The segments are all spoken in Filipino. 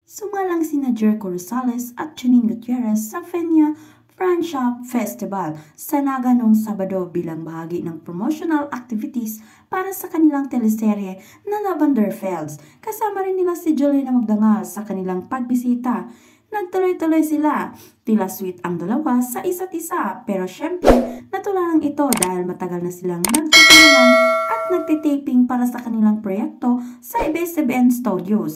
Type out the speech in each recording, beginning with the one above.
Sumalang sina Jericho Rosales at Janine Gutierrez sa Fenya Friendship Festival sa Naga noong Sabado bilang bahagi ng promotional activities para sa kanilang teleserye na Lavender Fields. Kasama rin nila si Juliana Magdangal sa kanilang pagbisita. Nagtuloy-tuloy sila. Tila sweet ang dalawa sa isa't isa, pero syempre natulalang ito dahil matagal na silang nagtutulungan at nagtitaping para sa kanilang proyekto sa ABS-CBN Studios.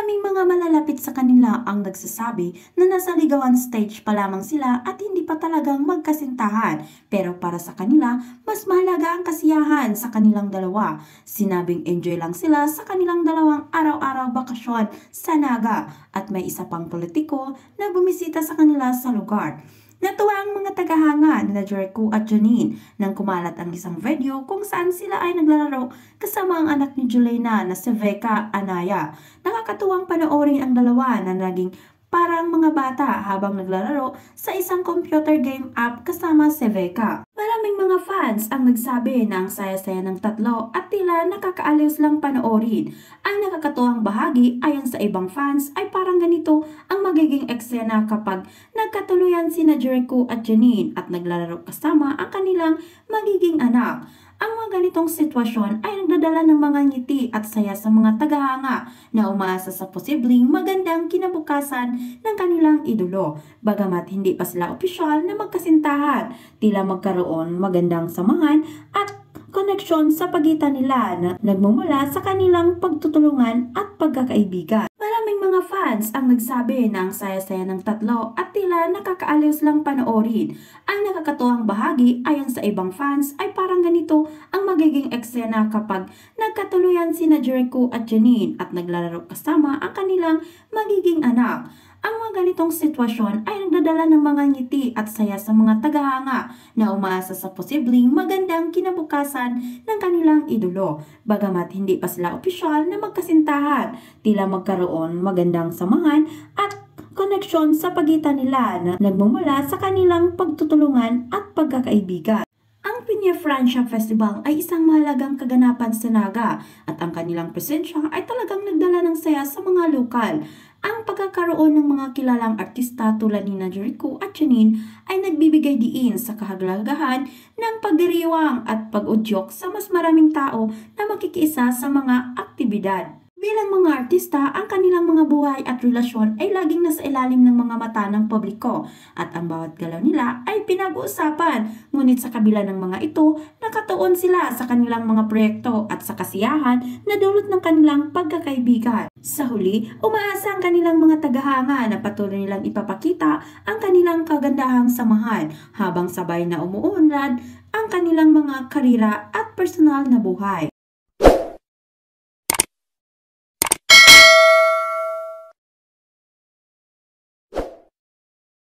Maraming mga malalapit sa kanila ang nagsasabi na nasa ligawan stage pa lamang sila at hindi pa talagang magkasintahan. Pero para sa kanila, mas mahalaga ang kasiyahan sa kanilang dalawa. Sinabing enjoy lang sila sa kanilang dalawang araw-araw bakasyon sa Naga at may isa pang politiko na bumisita sa kanila sa lugar. Natuwa ang mga tagahanga na Jericho at Janine nang kumalat ang isang video kung saan sila ay naglalaro kasama ang anak ni Juliana na si Veka Anaya. Nakakatuwang panoorin ang dalawa na naging parang mga bata habang naglalaro sa isang computer game app kasama si Veka. Maraming mga fans ang nagsabi na ang saya-saya ng tatlo at tila nakakaaliw lang panoorin. Ang nakakatuwang bahagi ayon sa ibang fans ay parang ganito ang magiging eksena kapag nagkatuluyan sina Jericho at Janine at naglalaro kasama ang kanilang magiging anak. Ang mga ganitong sitwasyon ay nagdadala ng mga ngiti at saya sa mga tagahanga na umaasa sa posibleng magandang kinabukasan ng kanilang idolo. Bagamat hindi pa sila opisyal na magkasintahan, tila magkaroon magandang samahan at koneksyon sa pagitan nila na nagmumula sa kanilang pagtutulungan at pagkakaibigan. Maraming mga fans ang nagsabi na ang saya-saya ng tatlo at tila nakakaaliw lang panoorin. Ang nakakatuwang bahagi ayon sa ibang fans ay parang ganito ang magiging eksena kapag nagkatuluyan sina Jericho at Janine at naglalaro kasama ang kanilang magiging anak. Ang mga ganitong sitwasyon ay nagdadala ng mga ngiti at saya sa mga tagahanga na umaasa sa posibleng magandang kinabukasan ng kanilang idolo. Bagamat hindi pa sila opisyal na magkasintahan, tila magkaroon magandang samahan at koneksyon sa pagitan nila na nagmumula sa kanilang pagtutulungan at pagkakaibigan. Ang Fenya Friendship Festival ay isang mahalagang kaganapan sa Naga at ang kanilang presensya ay talagang nagdala ng saya sa mga lokal. Ang pagkakaroon ng mga kilalang artista tulad ni Jericho at Janine ay nagbibigay diin sa kahaglagahan ng pagdiriwang at pag-udyok sa mas maraming tao na makikiisa sa mga aktibidad. Bilang mga artista, ang kanilang mga buhay at relasyon ay laging nasa ilalim ng mga mata ng publiko at ang bawat galaw nila ay pinag-uusapan. Ngunit sa kabila ng mga ito, nakatuon sila sa kanilang mga proyekto at sa kasiyahan na dulot ng kanilang pagkakaibigan. Sa huli, umaasa ang kanilang mga tagahanga na patuloy nilang ipapakita ang kanilang kagandahang samahan habang sabay na umuunlad ang kanilang mga karira at personal na buhay.